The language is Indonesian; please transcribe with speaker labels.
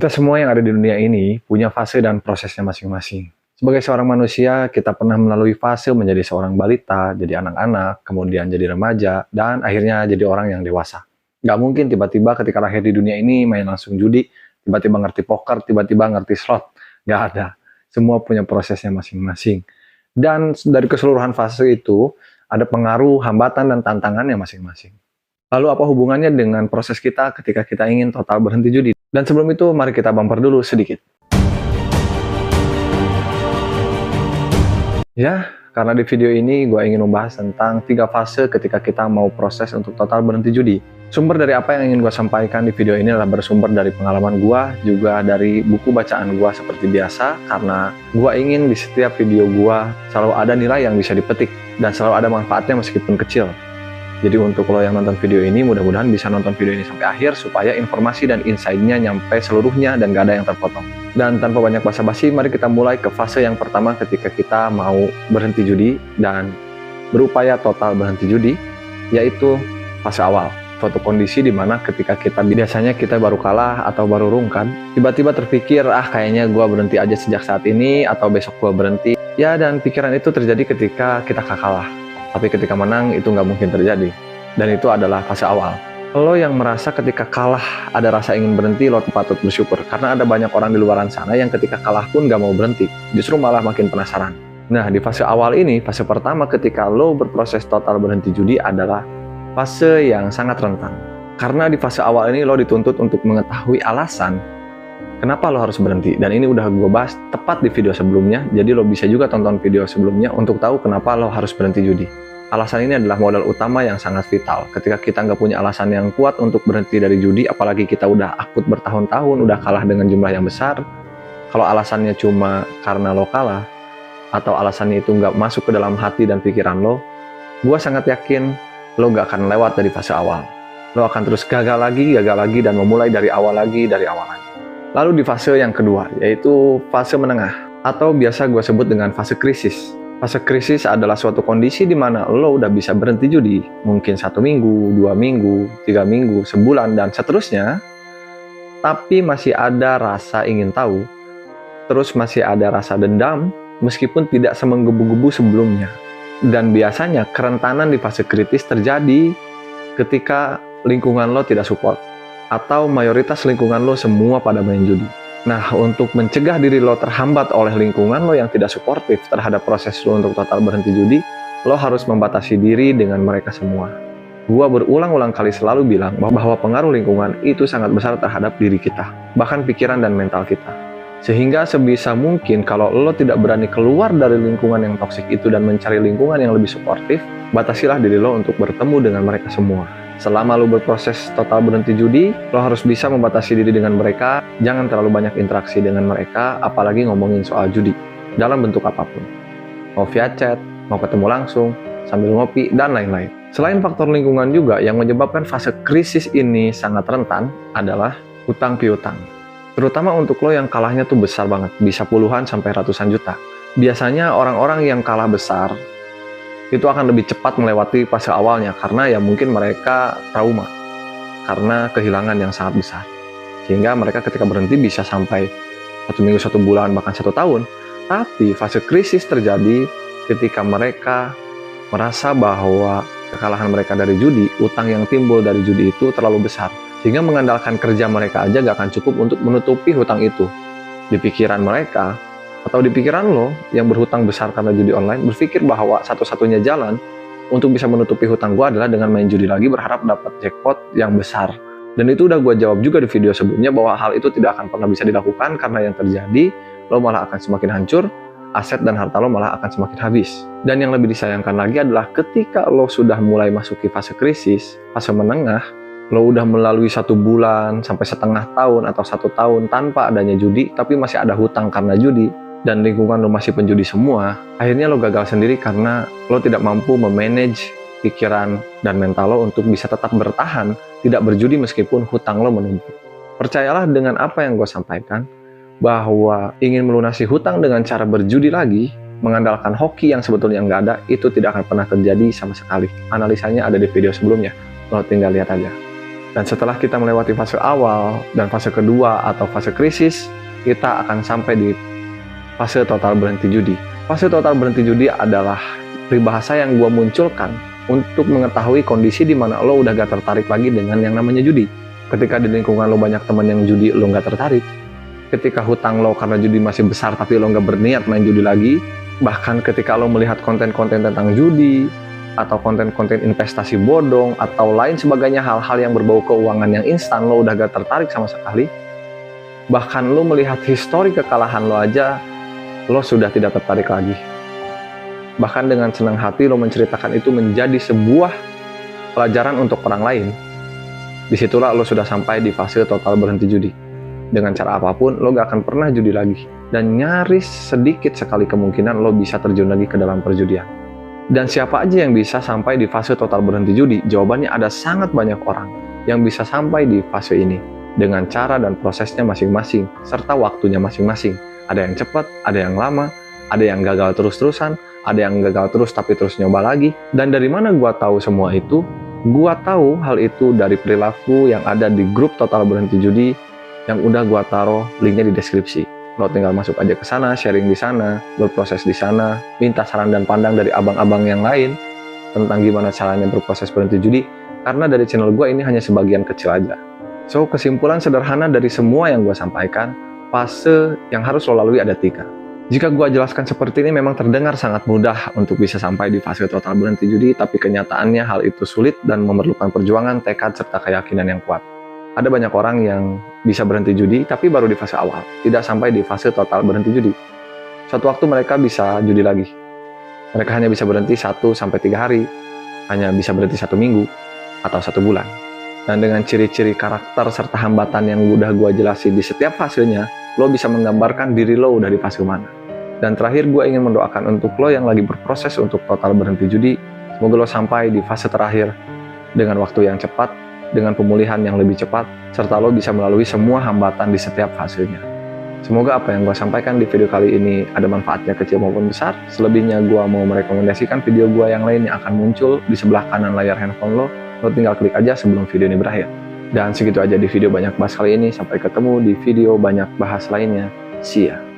Speaker 1: Kita semua yang ada di dunia ini punya fase dan prosesnya masing-masing. Sebagai seorang manusia, kita pernah melalui fase menjadi seorang balita, jadi anak-anak, kemudian jadi remaja, dan akhirnya jadi orang yang dewasa. Gak mungkin tiba-tiba ketika lahir di dunia ini main langsung judi, tiba-tiba ngerti poker, tiba-tiba ngerti slot. Gak ada. Semua punya prosesnya masing-masing. Dan dari keseluruhan fase itu, ada pengaruh, hambatan, dan tantangannya masing-masing. Lalu apa hubungannya dengan proses kita ketika kita ingin total berhenti judi? Dan sebelum itu, mari kita bumper dulu sedikit. Ya, karena di video ini gue ingin membahas tentang 3 fase ketika kita mau proses untuk total berhenti judi. Sumber dari apa yang ingin gue sampaikan di video ini adalah bersumber dari pengalaman gue, juga dari buku bacaan gue seperti biasa, karena gue ingin di setiap video gue selalu ada nilai yang bisa dipetik, dan selalu ada manfaatnya meskipun kecil. Jadi untuk lo yang nonton video ini, mudah-mudahan bisa nonton video ini sampai akhir supaya informasi dan insight-nya nyampe seluruhnya dan gak ada yang terpotong. Dan tanpa banyak basa-basi, mari kita mulai ke fase yang pertama ketika kita mau berhenti judi dan berupaya total berhenti judi, yaitu fase awal. Suatu kondisi di mana ketika biasanya kita baru kalah atau baru rungkan, tiba-tiba terpikir, kayaknya gua berhenti aja sejak saat ini atau besok gua berhenti. Ya, dan pikiran itu terjadi ketika kita kalah. Tapi ketika menang itu nggak mungkin terjadi. Dan itu adalah fase awal. Lo yang merasa ketika kalah ada rasa ingin berhenti, lo patut bersyukur. Karena ada banyak orang di luaran sana yang ketika kalah pun nggak mau berhenti. Justru malah makin penasaran. Nah, di fase awal ini, fase pertama ketika lo berproses total berhenti judi adalah fase yang sangat rentan. Karena di fase awal ini lo dituntut untuk mengetahui alasan kenapa lo harus berhenti. Dan ini udah gue bahas tepat di video sebelumnya, jadi lo bisa juga tonton video sebelumnya untuk tahu kenapa lo harus berhenti judi. Alasan ini adalah modal utama yang sangat vital. Ketika kita nggak punya alasan yang kuat untuk berhenti dari judi, apalagi kita udah akut bertahun-tahun, udah kalah dengan jumlah yang besar, kalau alasannya cuma karena lo kalah, atau alasannya itu nggak masuk ke dalam hati dan pikiran lo, gue sangat yakin lo nggak akan lewat dari fase awal. Lo akan terus gagal lagi, dan memulai dari awal lagi. Lalu di fase yang kedua, yaitu fase menengah, atau biasa gue sebut dengan fase krisis. Fase krisis adalah suatu kondisi di mana lo udah bisa berhenti judi, mungkin 1 minggu, 2 minggu, 3 minggu, sebulan, dan seterusnya, tapi masih ada rasa ingin tahu, terus masih ada rasa dendam, meskipun tidak semenggebu-gebu sebelumnya. Dan biasanya kerentanan di fase kritis terjadi ketika lingkungan lo tidak support, atau mayoritas lingkungan lo semua pada main judi. Nah, untuk mencegah diri lo terhambat oleh lingkungan lo yang tidak suportif terhadap proses lo untuk total berhenti judi, lo harus membatasi diri dengan mereka semua. Gua berulang-ulang kali selalu bilang bahwa pengaruh lingkungan itu sangat besar terhadap diri kita, bahkan pikiran dan mental kita. Sehingga sebisa mungkin kalau lo tidak berani keluar dari lingkungan yang toksik itu dan mencari lingkungan yang lebih suportif, batasilah diri lo untuk bertemu dengan mereka semua. Selama lo berproses total berhenti judi, lo harus bisa membatasi diri dengan mereka, jangan terlalu banyak interaksi dengan mereka, apalagi ngomongin soal judi, dalam bentuk apapun. Mau via chat, mau ketemu langsung, sambil ngopi, dan lain-lain. Selain faktor lingkungan juga, yang menyebabkan fase krisis ini sangat rentan adalah hutang piutang. Terutama untuk lo yang kalahnya tuh besar banget, bisa puluhan sampai ratusan juta. Biasanya orang-orang yang kalah besar, itu akan lebih cepat melewati fase awalnya karena ya mungkin mereka trauma karena kehilangan yang sangat besar, sehingga mereka ketika berhenti bisa sampai 1 minggu, 1 bulan, bahkan 1 tahun. Tapi fase krisis terjadi ketika mereka merasa bahwa kekalahan mereka dari judi, utang yang timbul dari judi itu terlalu besar, sehingga mengandalkan kerja mereka aja gak akan cukup untuk menutupi hutang itu. Di pikiran mereka atau di pikiran lo yang berhutang besar karena judi online, berpikir bahwa satu-satunya jalan untuk bisa menutupi hutang gue adalah dengan main judi lagi, berharap dapat jackpot yang besar. Dan itu udah gue jawab juga di video sebelumnya bahwa hal itu tidak akan pernah bisa dilakukan, karena yang terjadi lo malah akan semakin hancur, aset dan harta lo malah akan semakin habis. Dan yang lebih disayangkan lagi adalah ketika lo sudah mulai masuki fase krisis, fase menengah, lo udah melalui 1 bulan sampai setengah tahun atau 1 tahun tanpa adanya judi, tapi masih ada hutang karena judi, dan lingkungan lo masih penjudi semua, akhirnya lo gagal sendiri karena lo tidak mampu memanage pikiran dan mental lo untuk bisa tetap bertahan, tidak berjudi meskipun hutang lo menumpuk. Percayalah dengan apa yang gue sampaikan, bahwa ingin melunasi hutang dengan cara berjudi lagi, mengandalkan hoki yang sebetulnya nggak ada, itu tidak akan pernah terjadi sama sekali. Analisanya ada di video sebelumnya, lo tinggal lihat aja. Dan setelah kita melewati fase awal dan fase kedua atau fase krisis, kita akan sampai di fase total berhenti judi. Fase total berhenti judi adalah peribahasa yang gue munculkan untuk mengetahui kondisi di mana lo udah gak tertarik lagi dengan yang namanya judi. Ketika di lingkungan lo banyak teman yang judi, lo gak tertarik. Ketika hutang lo karena judi masih besar tapi lo gak berniat main judi lagi. Bahkan ketika lo melihat konten-konten tentang judi, atau konten-konten investasi bodong, atau lain sebagainya hal-hal yang berbau keuangan yang instan, lo udah gak tertarik sama sekali. Bahkan lo melihat histori kekalahan lo aja, lo sudah tidak tertarik lagi. Bahkan dengan senang hati lo menceritakan itu menjadi sebuah pelajaran untuk orang lain. Disitulah lo sudah sampai di fase total berhenti judi. Dengan cara apapun, lo gak akan pernah judi lagi. Dan nyaris sedikit sekali kemungkinan lo bisa terjun lagi ke dalam perjudian. Dan siapa aja yang bisa sampai di fase total berhenti judi? Jawabannya ada sangat banyak orang yang bisa sampai di fase ini dengan cara dan prosesnya masing-masing, serta waktunya masing-masing. Ada yang cepat, ada yang lama, ada yang gagal terus-terusan, ada yang gagal terus tapi terus nyoba lagi. Dan dari mana gua tahu semua itu? Gua tahu hal itu dari perilaku yang ada di grup total berhenti judi yang udah gua taruh linknya di deskripsi. Lo tinggal masuk aja ke sana, sharing di sana, berproses di sana, minta saran dan pandang dari abang-abang yang lain tentang gimana caranya berproses berhenti judi, karena dari channel gue ini hanya sebagian kecil aja. So, kesimpulan sederhana dari semua yang gue sampaikan, fase yang harus lo lalui ada 3. Jika gue jelaskan seperti ini memang terdengar sangat mudah untuk bisa sampai di fase total berhenti judi, tapi kenyataannya hal itu sulit dan memerlukan perjuangan, tekad, serta keyakinan yang kuat. Ada banyak orang yang bisa berhenti judi, tapi baru di fase awal, tidak sampai di fase total berhenti judi. Suatu waktu mereka bisa judi lagi. Mereka hanya bisa berhenti 1-3 hari, hanya bisa berhenti 1 minggu, atau 1 bulan. Dan dengan ciri-ciri karakter serta hambatan yang udah gue jelasin di setiap fasenya, lo bisa menggambarkan diri lo udah di fase mana. Dan terakhir gue ingin mendoakan untuk lo yang lagi berproses untuk total berhenti judi, semoga lo sampai di fase terakhir dengan waktu yang cepat, dengan pemulihan yang lebih cepat, serta lo bisa melalui semua hambatan di setiap fasenya. Semoga apa yang gue sampaikan di video kali ini ada manfaatnya kecil maupun besar. Selebihnya gue mau merekomendasikan video gue yang lain yang akan muncul di sebelah kanan layar handphone lo. Lo tinggal klik aja sebelum video ini berakhir. Dan segitu aja di video banyak bahas kali ini. Sampai ketemu di video banyak bahas lainnya. See ya.